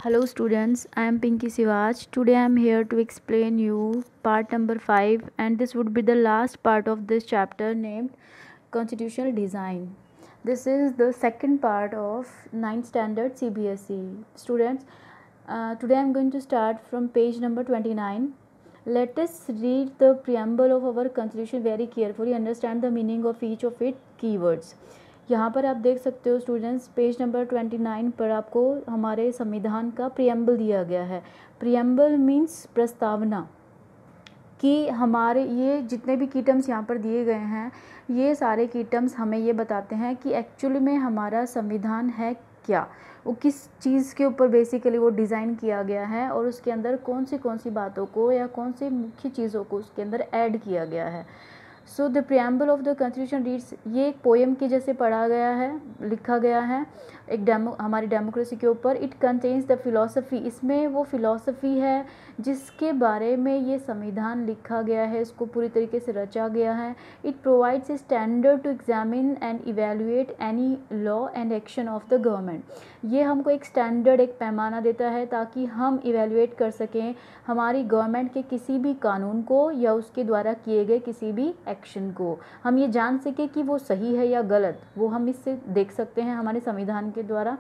Hello students, I am Pinky Sivaj. Today I am here to explain you part number 5 and this would be the last part of this chapter named Constitutional Design. This is the second part of 9th standard CBSE. Students, today I am going to start from page number 29. Let us read the preamble of our constitution very carefully, understand the meaning of each of its keywords. यहाँ पर आप देख सकते हो students, page number 29 पर आपको हमारे संविधान का प्रियम्बल दिया गया है. प्रियम्बल मीन्स प्रस्तावना, कि हमारे ये जितने भी की टर्म्स यहाँ पर दिए गए हैं, ये सारे की टर्म्स हमें ये बताते हैं कि एक्चुअली में हमारा संविधान है क्या, वो किस चीज़ के ऊपर बेसिकली वो डिज़ाइन किया गया है और उसके अंदर कौन सी बातों को या कौन सी मुख्य चीज़ों को उसके अंदर ऐड किया गया है. So the preamble of the constitution reads, ये एक पोएम के जैसे पढ़ा गया है, लिखा गया है एक हमारी डेमोक्रेसी के ऊपर. इट कंटेन्स द फिलॉसफी, इसमें वो फिलॉसफी है जिसके बारे में ये संविधान लिखा गया है, इसको पूरी तरीके से रचा गया है. It provides a standard to examine and evaluate any law and action of the government. ये हमको एक स्टैंडर्ड, एक पैमाना देता है ताकि हम इवेल्युएट कर सकें हमारी गवर्नमेंट के किसी भी कानून को या उसके द्वारा किए गए किसी भी एक्शन को. हम ये जान सके कि वो सही है या गलत, वो हम इससे देख सकते हैं हमारे संविधान के द्वारा.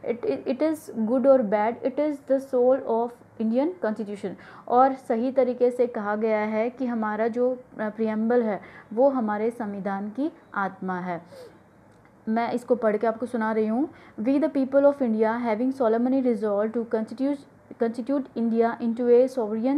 इट इज़ गुड और bad, it is the soul of Indian constitution. और सही तरीके से कहा गया है कि हमारा जो प्रियम्बल है वो हमारे संविधान की आत्मा है. मैं इसको पढ़ के आपको सुना रही हूँ. We the people of India having solemnly resolved to constitute India into a sovereign,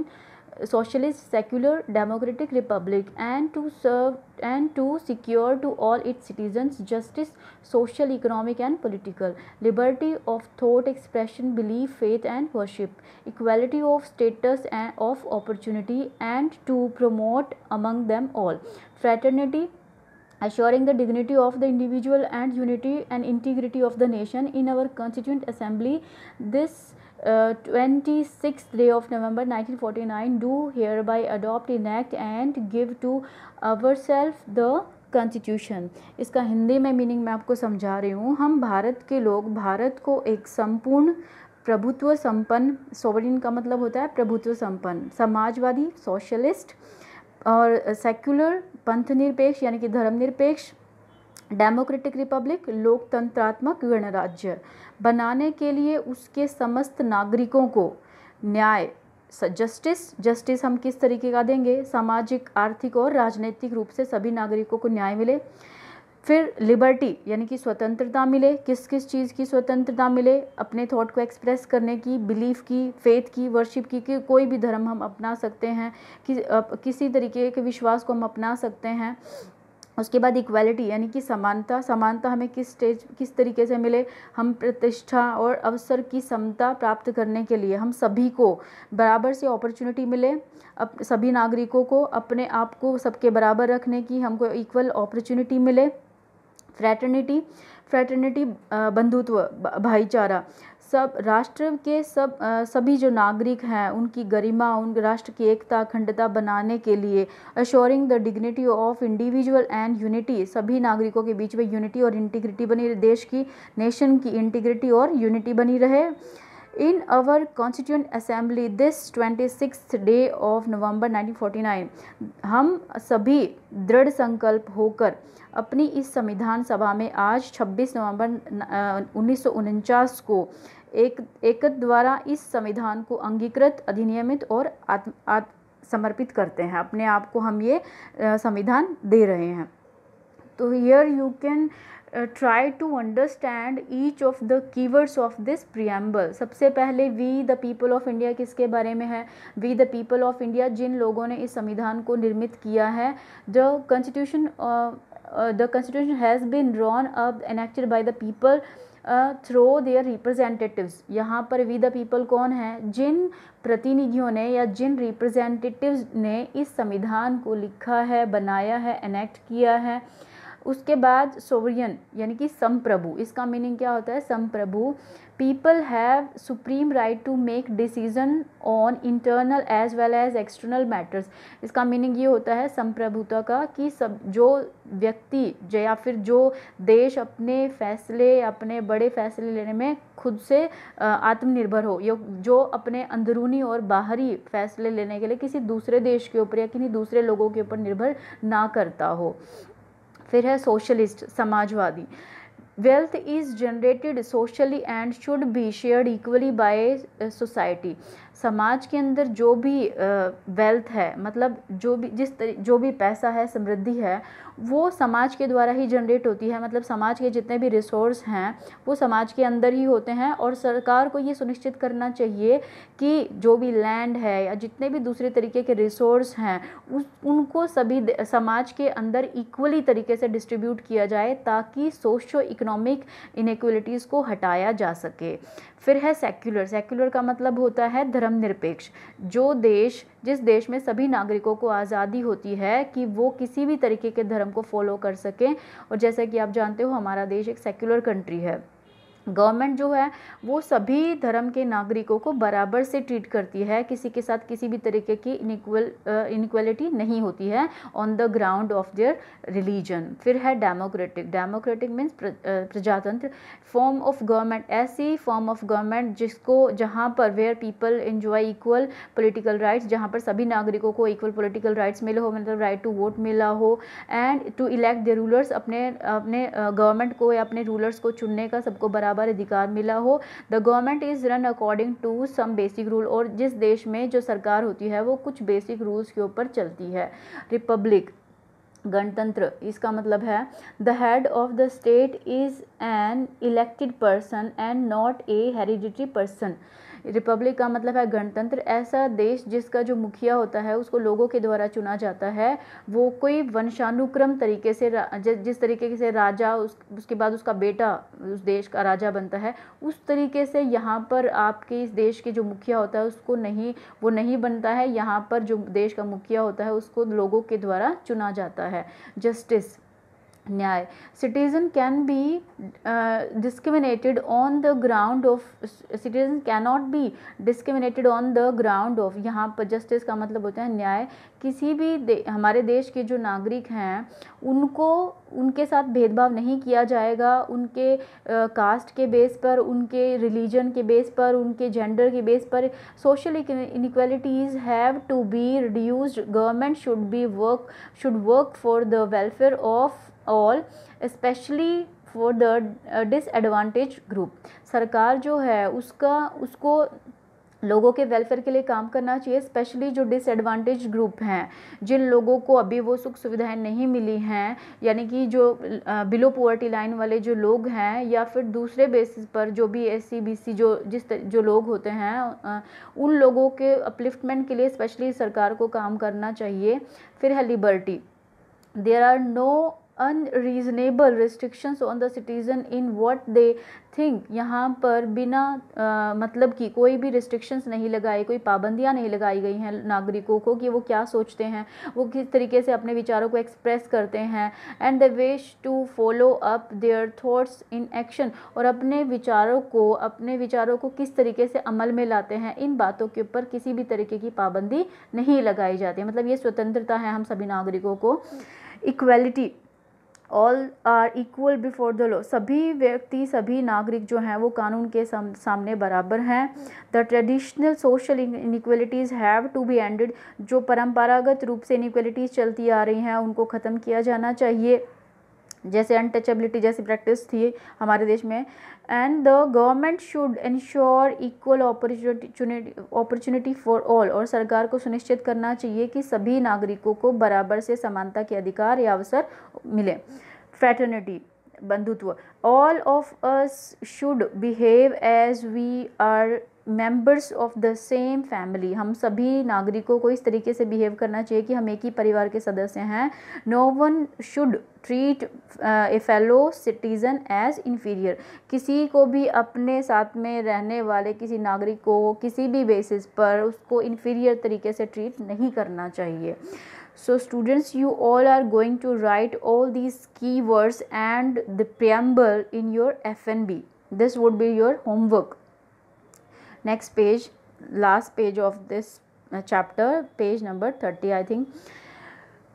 socialist, secular, democratic republic, and to serve and to secure to all its citizens justice, social, economic, and political, liberty of thought, expression, belief, faith, and worship, equality of status and of opportunity, and to promote among them all fraternity, assuring the dignity of the individual and unity and integrity of the nation. In our Constituent Assembly, this 26th day of November 1949, do hereby adopt, enact and give to ourselves the Constitution. इसका हिंदी में meaning मैं आपको समझा रही हूँ. हम भारत के लोग भारत को एक संपूर्ण प्रभुत्व संपन्न, सोवरेन का मतलब होता है प्रभुत्व संपन्न, समाजवादी, सोशलिस्ट और सेक्युलर, पंथ निरपेक्ष यानी कि धर्मनिरपेक्ष, डेमोक्रेटिक रिपब्लिक, लोकतंत्रात्मक गणराज्य बनाने के लिए उसके समस्त नागरिकों को न्याय, जस्टिस हम किस तरीके का देंगे, सामाजिक, आर्थिक और राजनीतिक रूप से सभी नागरिकों को न्याय मिले. फिर लिबर्टी यानी कि स्वतंत्रता मिले. किस किस चीज़ की स्वतंत्रता मिले, अपने थॉट को एक्सप्रेस करने की, बिलीफ की, फेथ की, वर्शिप की, कि कोई भी धर्म हम अपना सकते हैं, किसी तरीके के विश्वास को हम अपना सकते हैं. उसके बाद इक्वालिटी यानी कि समानता हमें किस तरीके से मिले, हम प्रतिष्ठा और अवसर की समता प्राप्त करने के लिए हम सभी को बराबर से अपॉर्चुनिटी मिले, अब सभी नागरिकों को अपने आप को सबके बराबर रखने की हमको इक्वल अपॉर्चुनिटी मिले. फ्रैटर्निटी बंधुत्व, भाईचारा, सब राष्ट्र के सभी जो नागरिक हैं उनकी गरिमा, उन राष्ट्र की एकता, अखंडता बनाने के लिए. Assuring the dignity of individual and unity, सभी नागरिकों के बीच में यूनिटी और इंटीग्रिटी बनी रहे, देश की, नेशन की इंटीग्रिटी और यूनिटी बनी रहे. In our Constituent Assembly this 26th day of November 1949, हम सभी दृढ़ संकल्प होकर अपनी इस संविधान सभा में आज 26 नवंबर 1949 को एक द्वारा इस संविधान को अंगीकृत, अधिनियमित और समर्पित करते हैं. अपने आप को हम ये संविधान दे रहे हैं. तो here you can try to understand each of the keywords of this preamble. सबसे पहले we the people of India किसके बारे में है? We the people of India, जिन लोगों ने इस संविधान को निर्मित किया है. The constitution has been drawn up, enacted by the people through their representatives. यहाँ पर we the people कौन है? जिन प्रतिनिधियों ने या जिन रिप्रेजेंटेटिव्स ने इस संविधान को लिखा है, बनाया है, एनेक्ट किया है, उसके बाद सोवरियन यानी कि संप्रभु, इसका मीनिंग क्या होता है? संप्रभु, people have supreme right to make decision on internal as well as external matters. इसका मीनिंग ये होता है संप्रभुता का कि सब जो व्यक्ति या फिर जो देश अपने फैसले, अपने बड़े फैसले लेने में खुद से आत्मनिर्भर हो, जो अपने अंदरूनी और बाहरी फैसले लेने के लिए किसी दूसरे देश के ऊपर या किसी दूसरे लोगों के ऊपर निर्भर ना करता हो। फिर है socialist, Samajwadi, wealth is generated socially and should be shared equally by society. समाज के अंदर जो भी वेल्थ है, मतलब जो भी पैसा है, समृद्धि है, वो समाज के द्वारा ही जनरेट होती है। मतलब समाज के जितने भी रिसोर्स हैं वो समाज के अंदर ही होते हैं, और सरकार को ये सुनिश्चित करना चाहिए कि जो भी लैंड है या जितने भी दूसरे तरीके के रिसोर्स हैं उनको सभी समाज के अंदर इक्वली तरीके से डिस्ट्रीब्यूट किया जाए, ताकि सोशो इकोनॉमिक इनइक्वलिटीज़ को हटाया जा सके। फिर है सेक्युलर, सेक्युलर का मतलब होता है धर्मनिरपेक्ष। जिस देश में सभी नागरिकों को आज़ादी होती है कि वो किसी भी तरीके के धर्म को फॉलो कर सकें, और जैसा कि आप जानते हो हमारा देश एक सेक्युलर कंट्री है। गवर्नमेंट जो है वो सभी धर्म के नागरिकों को बराबर से ट्रीट करती है, किसी के साथ किसी भी तरीके की इनइक्वलिटी नहीं होती है on the ground of their religion. फिर है डेमोक्रेटिक, डेमोक्रेटिक मीन्स प्रजातंत्र, फॉर्म ऑफ गवर्नमेंट, ऐसी फॉर्म ऑफ गवर्नमेंट जहाँ पर where people enjoy equal political rights, जहाँ पर सभी नागरिकों को इक्वल पॉलिटिकल राइट्स मिले हो, मतलब राइट टू वोट मिला हो, and to elect the rulers, अपने गवर्नमेंट को या अपने रूलर्स को चुनने का सबको बराबर अधिकार मिला हो। The government is run according to some basic rule, और जिस देश में जो सरकार होती है वो कुछ बेसिक रूल्स के ऊपर चलती है। रिपब्लिक, गणतंत्र, इसका मतलब है the head of the state is an elected person and not a hereditary person. Republic का मतलब है गणतंत्र, ऐसा देश जिसका जो मुखिया होता है उसको लोगों के द्वारा चुना जाता है, वो कोई वंशानुक्रम तरीके से जिस तरीके से राजा उसके बाद उसका बेटा उस देश का राजा बनता है, उस तरीके से यहाँ पर आपके इस देश के जो मुखिया होता है वो नहीं बनता है। यहाँ पर जो देश का मुखिया होता है उसको लोगों के द्वारा चुना जाता है। जस्टिस, न्याय, citizen can be discriminated on the ground of, citizen cannot be discriminated on the ground of, यहाँ पर जस्टिस का मतलब होता है न्याय। किसी भी हमारे देश के जो नागरिक हैं उनके साथ भेदभाव नहीं किया जाएगा, उनके कास्ट के बेस पर, उनके रिलीजन के बेस पर, उनके जेंडर के बेस पर। Social inequalities have to be reduced, government should work for the welfare of all, specially for the disadvantage group. सरकार जो है उसको लोगों के वेलफेयर के लिए काम करना चाहिए, स्पेशली जो डिसएडवांटेज ग्रुप हैं, जिन लोगों को अभी वो सुख सुविधाएं नहीं मिली हैं, यानी कि जो बिलो पॉवर्टी लाइन वाले जो लोग हैं, या फिर दूसरे बेसिस पर जो भी SC BC जो लोग होते हैं, उन लोगों के अपलिफ्टमेंट के लिए स्पेशली सरकार को काम करना चाहिए। फिर है liberty, there are no unreasonable restrictions on the citizen in what they think. यहाँ पर बिना मतलब कि कोई भी रिस्ट्रिक्शंस नहीं लगाई, कोई पाबंदियाँ नहीं लगाई गई हैं नागरिकों को कि वो क्या सोचते हैं, वो किस तरीके से अपने विचारों को एक्सप्रेस करते हैं, and they wish to follow up their thoughts in action, और अपने विचारों को किस तरीके से अमल में लाते हैं, इन बातों के ऊपर किसी भी तरीके की पाबंदी नहीं लगाई जाती। मतलब ये स्वतंत्रता है हम सभी नागरिकों को। Equality, all are equal before the law, सभी व्यक्ति, सभी नागरिक जो हैं वो कानून के सामने बराबर हैं। The traditional social inequalities have to be ended, जो परंपरागत रूप से इनइक्वलिटीज़ चलती आ रही हैं उनको ख़त्म किया जाना चाहिए, जैसे अनटचेबिलिटी जैसी प्रैक्टिस थी हमारे देश में। And the government should ensure equal opportunity for all, और सरकार को सुनिश्चित करना चाहिए कि सभी नागरिकों को बराबर से समानता के अधिकार या अवसर मिले। फ्रैटर्निटी, बंधुत्व, all of us should behave as we are members of the same family, हम सभी नागरिकों को इस तरीके से बिहेव करना चाहिए कि हम एक ही परिवार के सदस्य हैं। No one should treat a fellow citizen as inferior, किसी को भी अपने साथ में रहने वाले किसी नागरिक को किसी भी बेसिस पर उसको इन्फीरियर तरीके से ट्रीट नहीं करना चाहिए। So students, you all are going to write all these keywords and the preamble in your FNB. This would be your homework. Next page, last page of this chapter, page number 30, I think.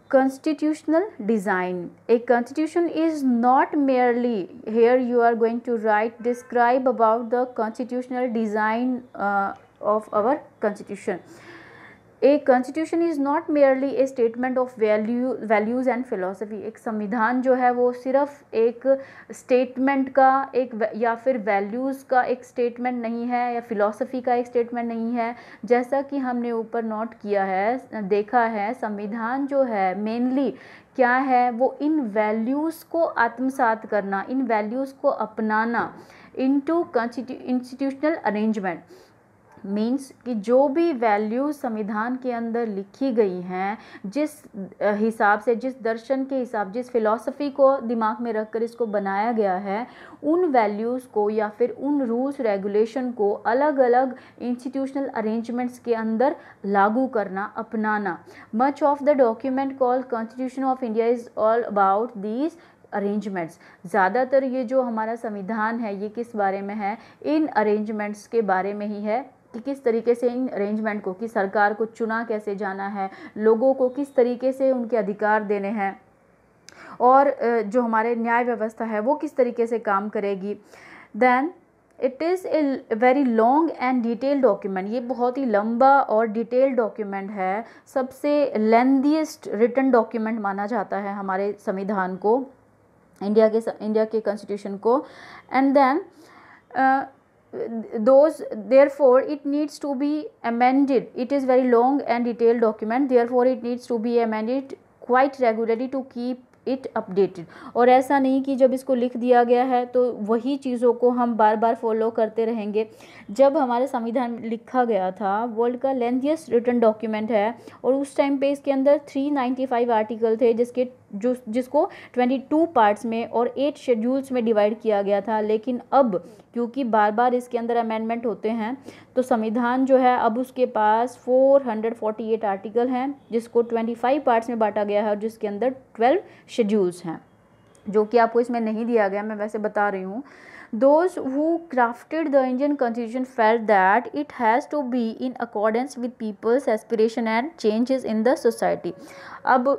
Constitutional design. A constitution is not merely, here you are going to write, describe about the constitutional design of our constitution. A constitution is not merely a statement of values and philosophy. एक संविधान जो है वो सिर्फ एक statement का एक या फिर वैल्यूज़ का एक स्टेटमेंट नहीं है या फिलॉसफी का एक स्टेटमेंट नहीं है. जैसा कि हमने ऊपर नोट किया है, देखा है, संविधान जो है मेनली क्या है, वो इन वैल्यूज़ को आत्मसात करना, इन वैल्यूज़ को अपनाना इनटू इंस्टीट्यूशनल अरेंजमेंट. मीन्स कि जो भी वैल्यूज संविधान के अंदर लिखी गई हैं, जिस हिसाब से, जिस दर्शन के हिसाब, जिस फिलॉसफी को दिमाग में रखकर इसको बनाया गया है, उन वैल्यूज़ को या फिर उन रूल्स रेगुलेशन को अलग अलग इंस्टीट्यूशनल अरेंजमेंट्स के अंदर लागू करना, अपनाना. Much of the document called constitution of India is all about these arrangements. ज़्यादातर ये जो हमारा संविधान है ये किस बारे में है, इन अरेंजमेंट्स के बारे में ही है कि किस तरीके से इन अरेंजमेंट को, कि सरकार को चुना कैसे जाना है, लोगों को किस तरीके से उनके अधिकार देने हैं, और जो हमारे न्याय व्यवस्था है वो किस तरीके से काम करेगी. Then it is a very long and detailed document. ये बहुत ही लंबा और डिटेल्ड डॉक्यूमेंट है, सबसे लेंथीएस्ट रिटन डॉक्यूमेंट माना जाता है हमारे संविधान को, इंडिया के कॉन्स्टिट्यूशन को. And then therefore it needs to be amended. It is very long and detailed document, therefore it needs to be amended quite regularly to keep it updated. और ऐसा नहीं कि जब इसको लिख दिया गया है तो वही चीज़ों को हम बार बार फॉलो करते रहेंगे. जब हमारे संविधान लिखा गया था, वर्ल्ड का लेंथीएस्ट रिटन डॉक्यूमेंट है, और उस टाइम पे इसके अंदर 395 आर्टिकल थे, जिसको 22 पार्ट्स में और 8 शेड्यूल्स में डिवाइड किया गया था. लेकिन अब क्योंकि बार बार इसके अंदर अमेंडमेंट होते हैं, तो संविधान जो है अब उसके पास 448 आर्टिकल हैं, जिसको 25 पार्ट्स में बांटा गया है, और जिसके अंदर 12 शेड्यूल्स हैं, जो कि आपको इसमें नहीं दिया गया, मैं वैसे बता रही हूँ. Those who crafted the Indian Constitution felt that it has to be in accordance with people's aspiration and changes in the society. अब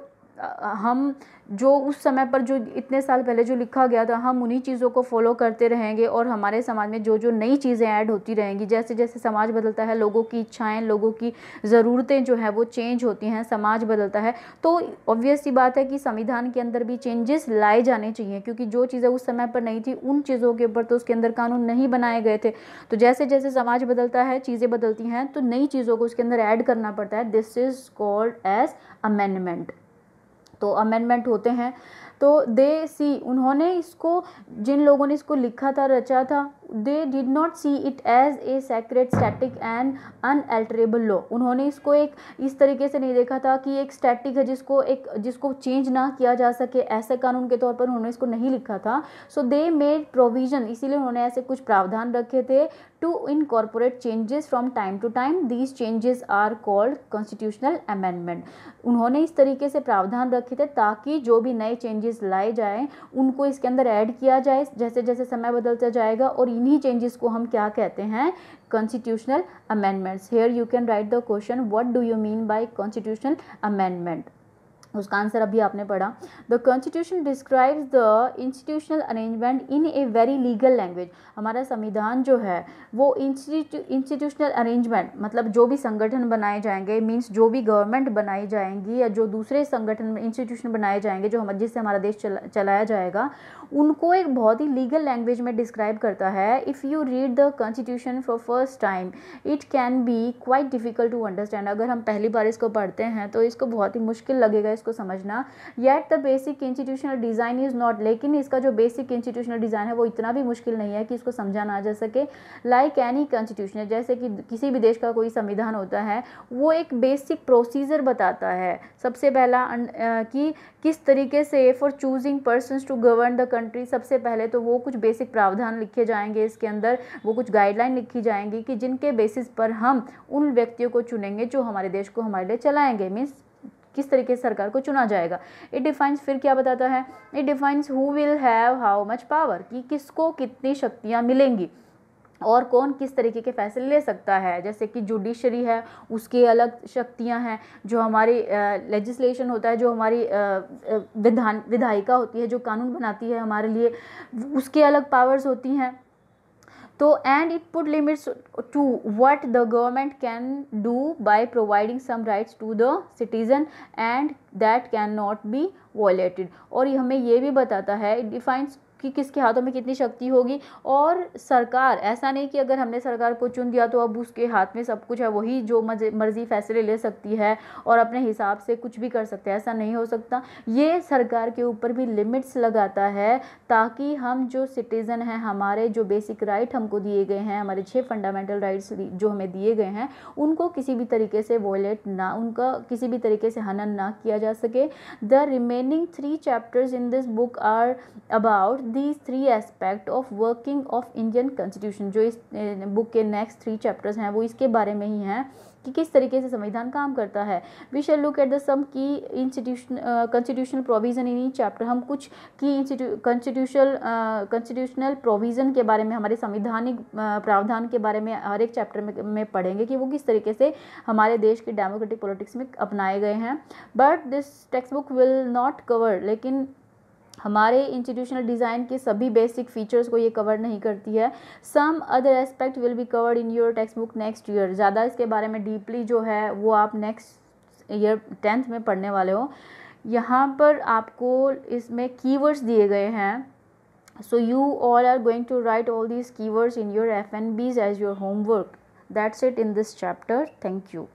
हम जो उस समय पर, जो इतने साल पहले जो लिखा गया था, हम उन्हीं चीज़ों को फॉलो करते रहेंगे, और हमारे समाज में जो जो नई चीज़ें ऐड होती रहेंगी, जैसे जैसे समाज बदलता है, लोगों की इच्छाएं, लोगों की ज़रूरतें जो है वो चेंज होती हैं, समाज बदलता है, तो ऑब्वियस सी बात है कि संविधान के अंदर भी चेंजेस लाए जाने चाहिए, क्योंकि जो चीज़ें उस समय पर नहीं थी, उन चीज़ों के ऊपर तो उसके अंदर कानून नहीं बनाए गए थे. तो जैसे जैसे समाज बदलता है, चीज़ें बदलती हैं, तो नई चीज़ों को उसके अंदर ऐड करना पड़ता है. This is called as amendment. तो अमेंडमेंट होते हैं. तो दे सी, उन्होंने इसको, जिन लोगों ने इसको लिखा था, रचा था, they did not see it as a sacred, static and unalterable law. उन्होंने इसको एक इस तरीके से नहीं देखा था कि एक स्टैटिक है, जिसको चेंज ना किया जा सके, ऐसे कानून के तौर पर उन्होंने इसको नहीं लिखा था. सो दे मेड प्रोविजन, इसीलिए उन्होंने ऐसे कुछ प्रावधान रखे थे to incorporate changes from time to time. These changes are called constitutional amendment. उन्होंने इस तरीके से प्रावधान रखे थे ताकि जो भी नए चेंजेस लाए जाएं, उनको इसके अंदर ऐड किया जाए जैसे जैसे समय बदलता जाएगा, और इन्हीं चेंजेस को हम क्या कहते हैं, constitutional amendments. Here you can write the question, what do you mean by constitutional amendment. उसका आंसर अभी आपने पढ़ा. The constitution describes the institutional arrangement in a very legal language. हमारा संविधान जो है वो इंस्टीट्यूशनल अरेंजमेंट, मतलब जो भी संगठन बनाए जाएंगे, मींस जो भी गवर्नमेंट बनाई जाएंगी, या जो दूसरे संगठन, इंस्टीट्यूशन बनाए जाएंगे, जो जिससे हमारा देश चलाया जाएगा, उनको एक बहुत ही लीगल लैंग्वेज में डिस्क्राइब करता है. If you read the constitution for first time, it can be quite difficult to understand. अगर हम पहली बार इसको पढ़ते हैं तो इसको बहुत ही मुश्किल लगेगा इसको समझना. Yet the basic institutional design is not, लेकिन इसका जो बेसिक इंस्टीट्यूशनल डिज़ाइन है वो इतना भी मुश्किल नहीं है कि इसको समझा ना जा सके. लाइक एनी कॉन्स्टिट्यूशन, जैसे कि किसी भी देश का कोई संविधान होता है, वो एक बेसिक प्रोसीजर बताता है. सबसे पहला कि किस तरीके से for choosing persons to govern the country, सबसे पहले तो वो कुछ बेसिक प्रावधान लिखे जाएंगे इसके अंदर, वो कुछ गाइडलाइन लिखी जाएंगी कि जिनके बेसिस पर हम उन व्यक्तियों को चुनेंगे जो हमारे देश को हमारे लिए चलाएंगे. मीन्स किस तरीके से सरकार को चुना जाएगा। इट डिफाइंस, फिर क्या बताता है, it defines who will have how much power, कि किसको कितनी शक्तियाँ मिलेंगी और कौन किस तरीके के फैसले ले सकता है। जैसे कि जुडिशरी है, उसकी अलग शक्तियां हैं, जो हमारी लेजिस्लेशन होता है, जो हमारी विधायिका होती है, जो कानून बनाती है हमारे लिए, उसके अलग पावर्स होती हैं। तो and it put limits to what the government can do by providing some rights to the citizen and that can not be violated. और हमें ये भी बताता है, इट डिफाइंस कि किसके हाथों में कितनी शक्ति होगी। और सरकार, ऐसा नहीं कि अगर हमने सरकार को चुन दिया तो अब उसके हाथ में सब कुछ है, वही जो मर्जी फैसले ले सकती है और अपने हिसाब से कुछ भी कर सकते हैं, ऐसा नहीं हो सकता। ये सरकार के ऊपर भी लिमिट्स लगाता है ताकि हम जो सिटीज़न हैं, हमारे जो बेसिक राइट हमको दिए गए हैं, हमारे 6 फंडामेंटल राइट्स जो हमें दिए गए हैं, उनको किसी भी तरीके से वॉयलेट ना, उनका किसी भी तरीके से हनन ना किया जा सके। The remaining 3 chapters in this book are about these 3 aspect of working of Indian constitution. जो इस बुक के नेक्स्ट 3 चैप्टर्स हैं वो इसके बारे में ही हैं कि किस तरीके से संविधान काम करता है। We shall look at the some key constitutional provision in each chapter. हम कुछ की कॉन्स्टिट्यूशनल प्रोविजन के बारे में, हमारे संविधानिक प्रावधान के बारे में हर एक चैप्टर में पढ़ेंगे कि वो किस तरीके से हमारे देश की डेमोक्रेटिक पॉलिटिक्स में अपनाए गए हैं। But this text book will not cover, लेकिन हमारे इंस्टीट्यूशनल डिज़ाइन के सभी बेसिक फीचर्स को ये कवर नहीं करती है। Some other aspect will be covered in your text book next year. ज़्यादा इसके बारे में डीपली जो है वो आप नेक्स्ट ईयर 10th में पढ़ने वाले हो। यहाँ पर आपको इसमें कीवर्ड्स दिए गए हैं। So you all are going to write all these keywords in your FNBs as your homework. That's it in this chapter. Thank you.